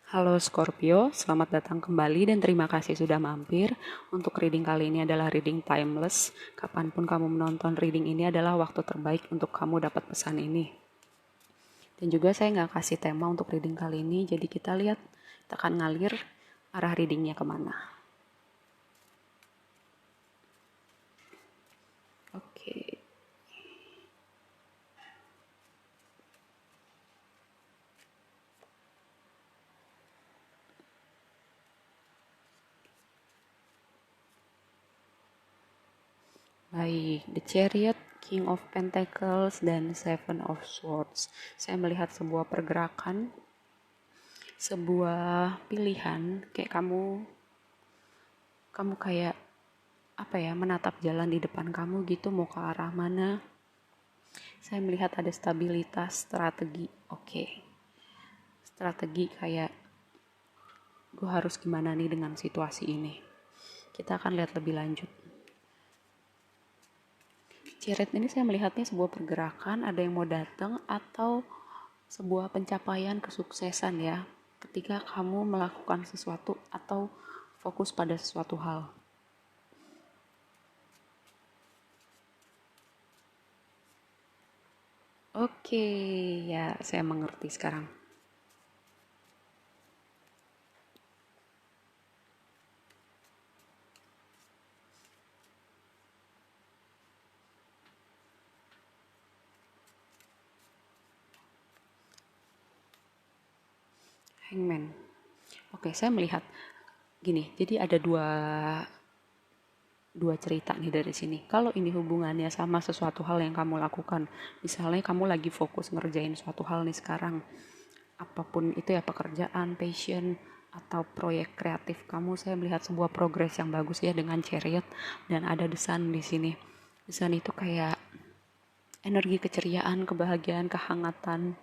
Halo Scorpio, selamat datang kembali dan terima kasih sudah mampir. Untuk reading kali ini adalah reading timeless. Kapanpun kamu menonton reading ini adalah waktu terbaik untuk kamu dapat pesan ini. Dan juga saya nggak kasih tema untuk reading kali ini, jadi kita lihat, kita akan ngalir arah readingnya kemana. Oke. Baik, The Chariot, King of Pentacles, dan Seven of Swords. Saya melihat sebuah pergerakan, sebuah pilihan, kayak kamu kayak apa ya, menatap jalan di depan kamu gitu, mau ke arah mana. Saya melihat ada stabilitas, strategi. Oke. Strategi kayak gue harus gimana nih dengan situasi ini. Kita akan lihat lebih lanjut. Chariot ini saya melihatnya sebuah pergerakan, ada yang mau datang atau sebuah pencapaian kesuksesan ya. Ketika kamu melakukan sesuatu atau fokus pada sesuatu hal. Oke, ya saya mengerti sekarang. Hangman. Oke, saya melihat gini. Jadi ada dua cerita nih dari sini. Kalau ini hubungannya sama sesuatu hal yang kamu lakukan, misalnya kamu lagi fokus ngerjain suatu hal nih sekarang, apapun itu ya, pekerjaan, passion, atau proyek kreatif kamu, saya melihat sebuah progres yang bagus ya dengan Chariot, dan ada The Sun di sini. The Sun itu kayak energi keceriaan, kebahagiaan, kehangatan,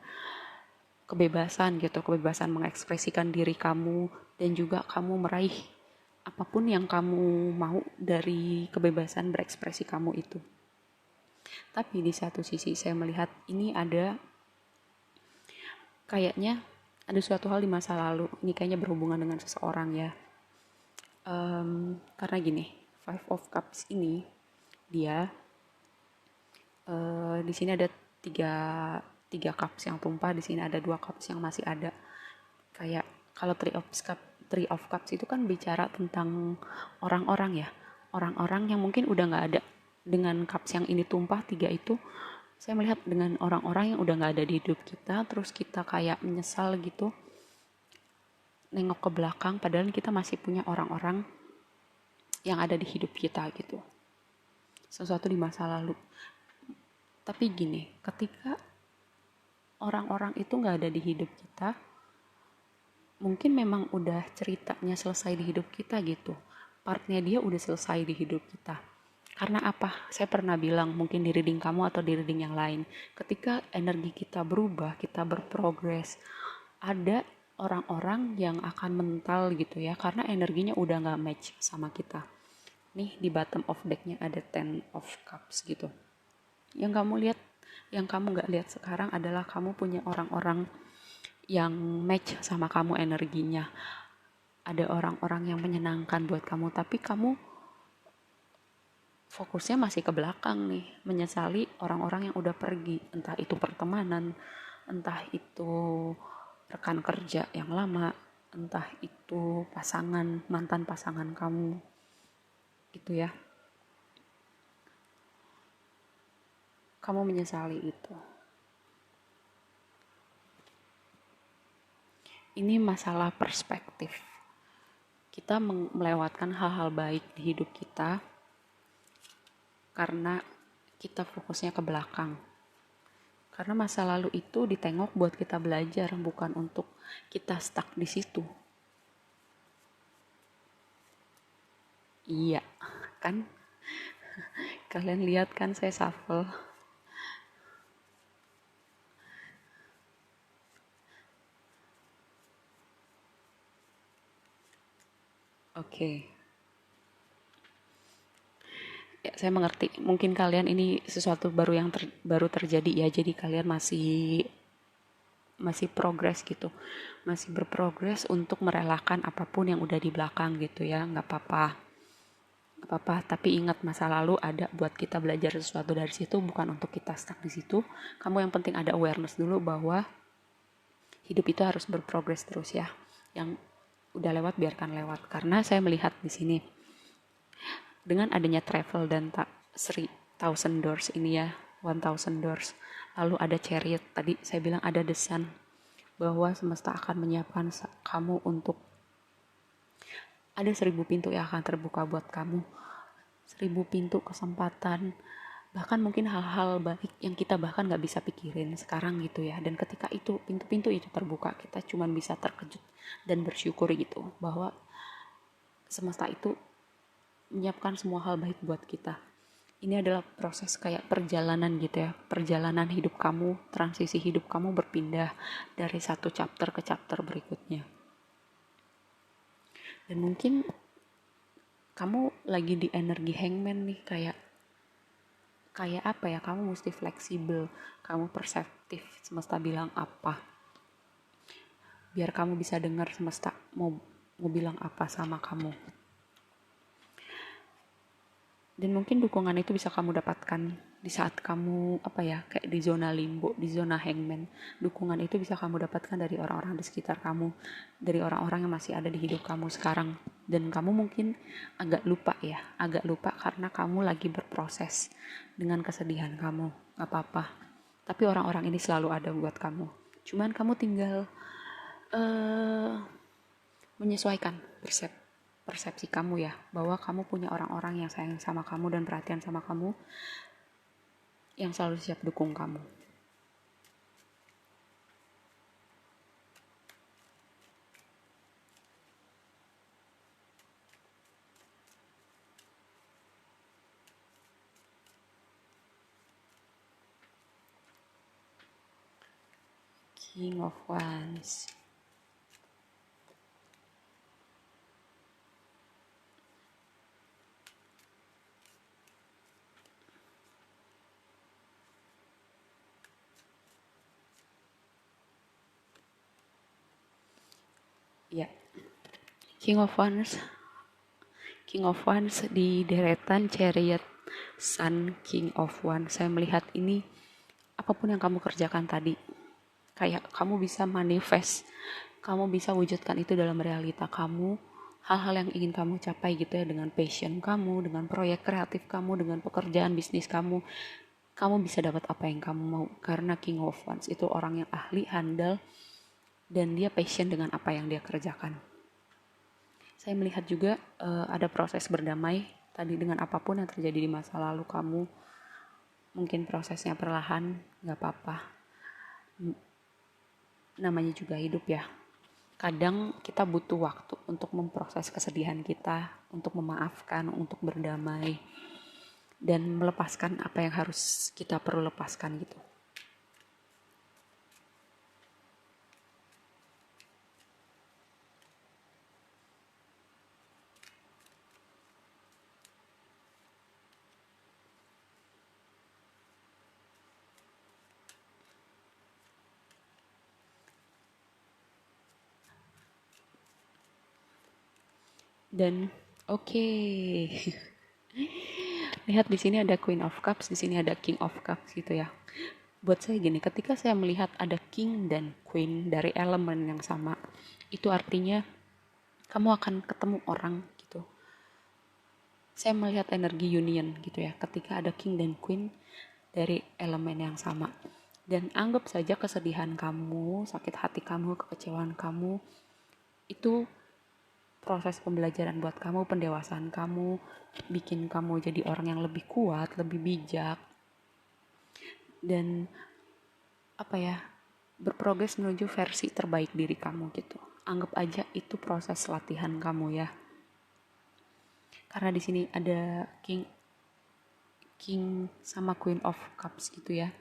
kebebasan gitu, kebebasan mengekspresikan diri kamu, dan juga kamu meraih apapun yang kamu mau dari kebebasan berekspresi kamu itu. Tapi di satu sisi saya melihat ini ada kayaknya ada suatu hal di masa lalu. Ini kayaknya berhubungan dengan seseorang ya. Karena gini, Five of Cups ini dia di sini ada tiga tiga cups yang tumpah, di sini ada dua cups yang masih ada. Kayak kalau Three of Cups itu kan bicara tentang orang-orang ya, orang-orang yang mungkin udah nggak ada. Dengan cups yang ini tumpah tiga itu, saya melihat dengan orang-orang yang udah nggak ada di hidup kita, terus kita kayak menyesal gitu, nengok ke belakang, padahal kita masih punya orang-orang yang ada di hidup kita gitu, sesuatu di masa lalu. Tapi gini, ketika orang-orang itu nggak ada di hidup kita, mungkin memang udah ceritanya selesai di hidup kita gitu, partnya dia udah selesai di hidup kita. Karena apa? Saya pernah bilang mungkin di reading kamu atau di reading yang lain, ketika energi kita berubah, kita berprogres, ada orang-orang yang akan mental gitu ya, karena energinya udah nggak match sama kita. Nih di bottom of decknya ada Ten of Cups gitu. Yang kamu lihat, yang kamu nggak lihat sekarang adalah kamu punya orang-orang yang match sama kamu energinya. Ada orang-orang yang menyenangkan buat kamu, tapi kamu fokusnya masih ke belakang nih, menyesali orang-orang yang udah pergi, entah itu pertemanan, entah itu rekan kerja yang lama, entah itu pasangan, mantan pasangan kamu, gitu ya. Kamu menyesali itu. Ini masalah perspektif. Kita melewatkan hal-hal baik di hidup kita karena kita fokusnya ke belakang. Karena masa lalu itu ditengok buat kita belajar, bukan untuk kita stuck di situ. Iya, kan? Kalian lihat kan saya shuffle. Oke. Ya, saya mengerti. Mungkin kalian ini sesuatu baru yang baru terjadi ya. Jadi kalian masih masih progres gitu, masih berprogres untuk merelakan apapun yang udah di belakang gitu ya. Nggak apa-apa, tapi ingat masa lalu ada buat kita belajar sesuatu dari situ, bukan untuk kita stuck di situ. Kamu yang penting ada awareness dulu bahwa hidup itu harus berprogres terus ya. Yang udah lewat biarkan lewat, karena saya melihat di sini dengan adanya travel dan thousand doors ini ya, 1000 doors, lalu ada chariot, tadi saya bilang ada the sun, bahwa semesta akan menyiapkan kamu untuk ada 1000 pintu yang akan terbuka buat kamu, 1000 pintu kesempatan, bahkan mungkin hal-hal baik yang kita bahkan nggak bisa pikirin sekarang gitu ya. Dan ketika itu pintu-pintu itu terbuka, kita cuma bisa terkejut dan bersyukur gitu bahwa semesta itu menyiapkan semua hal baik buat kita. Ini adalah proses kayak perjalanan gitu ya, perjalanan hidup kamu, transisi hidup kamu berpindah dari satu chapter ke chapter berikutnya. Dan mungkin kamu lagi di energi hangman nih, kayak apa ya, kamu mesti fleksibel, kamu perseptif, semesta bilang apa, biar kamu bisa dengar semesta mau bilang apa sama kamu. Dan mungkin dukungan itu bisa kamu dapatkan di saat kamu kayak di zona limbo, di zona hangman. Dukungan itu bisa kamu dapatkan dari orang-orang di sekitar kamu, dari orang-orang yang masih ada di hidup kamu sekarang. Dan kamu mungkin agak lupa karena kamu lagi berproses dengan kesedihan kamu. Gak apa-apa, tapi orang-orang ini selalu ada buat kamu. Cuman kamu tinggal menyesuaikan persepsi kamu ya, bahwa kamu punya orang-orang yang sayang sama kamu dan perhatian sama kamu, yang selalu siap dukung kamu. King of Wands. Ya, King of Wands di deretan Chariot, Sun, King of Wands. Saya melihat ini, apapun yang kamu kerjakan tadi, kayak kamu bisa manifest, kamu bisa wujudkan itu dalam realita kamu, hal-hal yang ingin kamu capai gitu ya, dengan passion kamu, dengan proyek kreatif kamu, dengan pekerjaan bisnis kamu bisa dapat apa yang kamu mau, karena King of Wands itu orang yang ahli, handal, dan dia passion dengan apa yang dia kerjakan. Saya melihat juga ada proses berdamai tadi dengan apapun yang terjadi di masa lalu kamu. Mungkin prosesnya perlahan, gak apa-apa. Namanya juga hidup ya. Kadang kita butuh waktu untuk memproses kesedihan kita, untuk memaafkan, untuk berdamai, dan melepaskan apa yang harus kita perlu lepaskan gitu. Dan oke. Lihat di sini ada Queen of Cups, di sini ada King of Cups gitu ya. Buat saya gini, ketika saya melihat ada King dan Queen dari elemen yang sama, itu artinya kamu akan ketemu orang gitu. Saya melihat energi union gitu ya, ketika ada King dan Queen dari elemen yang sama. Dan anggap saja kesedihan kamu, sakit hati kamu, kekecewaan kamu, itu proses pembelajaran buat kamu, pendewasaan kamu, bikin kamu jadi orang yang lebih kuat, lebih bijak, dan berprogres menuju versi terbaik diri kamu gitu. Anggap aja itu proses latihan kamu ya. Karena di sini ada King sama Queen of Cups gitu ya.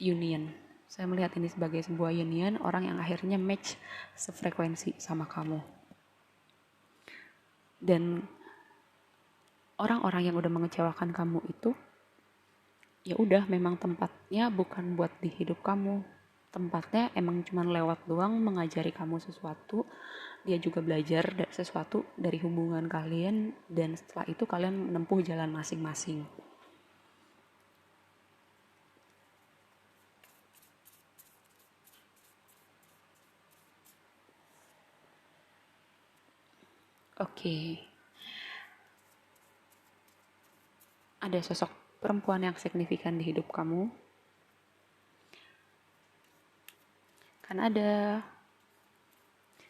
Union. Saya melihat ini sebagai sebuah union, orang yang akhirnya match sefrekuensi sama kamu. Dan orang-orang yang udah mengecewakan kamu itu, ya udah, memang tempatnya bukan buat di hidup kamu. tempatnya emang cuma lewat doang mengajari kamu sesuatu, dia juga belajar sesuatu dari hubungan kalian, dan setelah itu kalian menempuh jalan masing-masing. Oke, ada sosok perempuan yang signifikan di hidup kamu, kan ada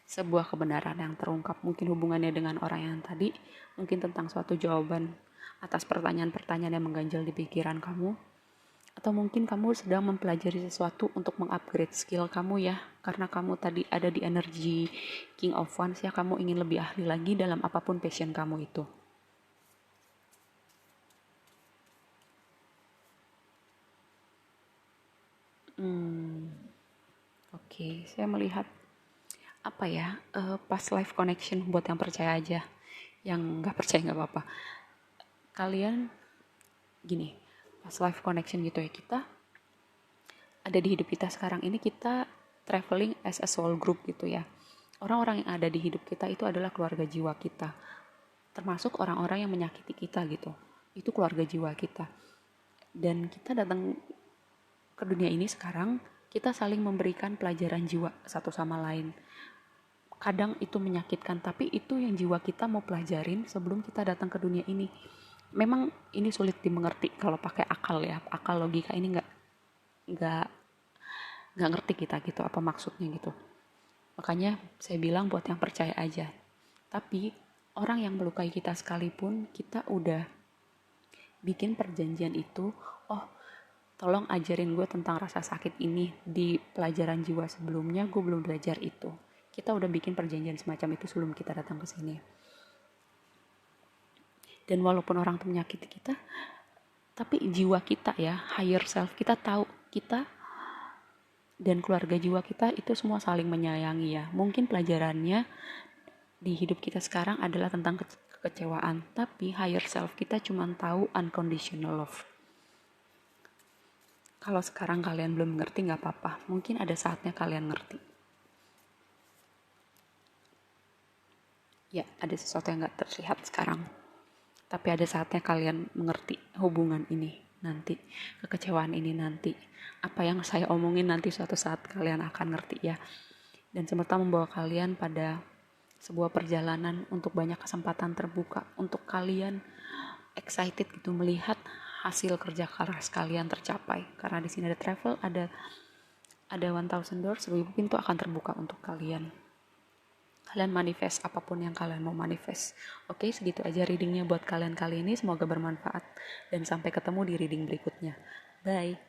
sebuah kebenaran yang terungkap, mungkin hubungannya dengan orang yang tadi, mungkin tentang suatu jawaban atas pertanyaan-pertanyaan yang mengganjal di pikiran kamu, atau mungkin kamu sedang mempelajari sesuatu untuk mengupgrade skill kamu ya, karena kamu tadi ada di energi King of Wands ya, kamu ingin lebih ahli lagi dalam apapun passion kamu itu. Oke, saya melihat apa ya, past life connection buat yang percaya aja, yang nggak percaya nggak apa-apa. Kalian gini, past life connection gitu ya, kita ada di hidup kita sekarang ini, kita traveling as a soul group gitu ya. Orang-orang yang ada di hidup kita itu adalah keluarga jiwa kita, termasuk orang-orang yang menyakiti kita gitu, itu keluarga jiwa kita. Dan kita datang ke dunia ini sekarang, kita saling memberikan pelajaran jiwa satu sama lain. Kadang itu menyakitkan, tapi itu yang jiwa kita mau pelajarin sebelum kita datang ke dunia ini. Memang ini sulit dimengerti kalau pakai akal ya, akal logika ini nggak nggak ngerti kita gitu apa maksudnya gitu. Makanya saya bilang buat yang percaya aja. Tapi orang yang melukai kita sekalipun, kita udah bikin perjanjian itu, oh tolong ajarin gue tentang rasa sakit ini, di pelajaran jiwa sebelumnya gue belum belajar itu. Kita udah bikin perjanjian semacam itu sebelum kita datang ke sini. Dan walaupun orang itu menyakiti kita, tapi jiwa kita ya, higher self kita tahu kita dan keluarga jiwa kita itu semua saling menyayangi ya. Mungkin pelajarannya di hidup kita sekarang adalah tentang kekecewaan, tapi higher self kita cuma tahu unconditional love. Kalau sekarang kalian belum ngerti nggak apa-apa, mungkin ada saatnya kalian ngerti. Ya, ada sesuatu yang nggak terlihat sekarang, tapi ada saatnya kalian mengerti hubungan ini nanti, kekecewaan ini nanti, apa yang saya omongin nanti suatu saat kalian akan ngerti ya. Dan semesta membawa kalian pada sebuah perjalanan untuk banyak kesempatan terbuka, untuk kalian excited gitu melihat hasil kerja keras kalian tercapai. Karena di sini ada travel, ada 1000 doors, 1000 pintu akan terbuka untuk kalian. Kalian manifest apapun yang kalian mau manifest. Oke, segitu aja readingnya buat kalian kali ini. Semoga bermanfaat dan sampai ketemu di reading berikutnya. Bye.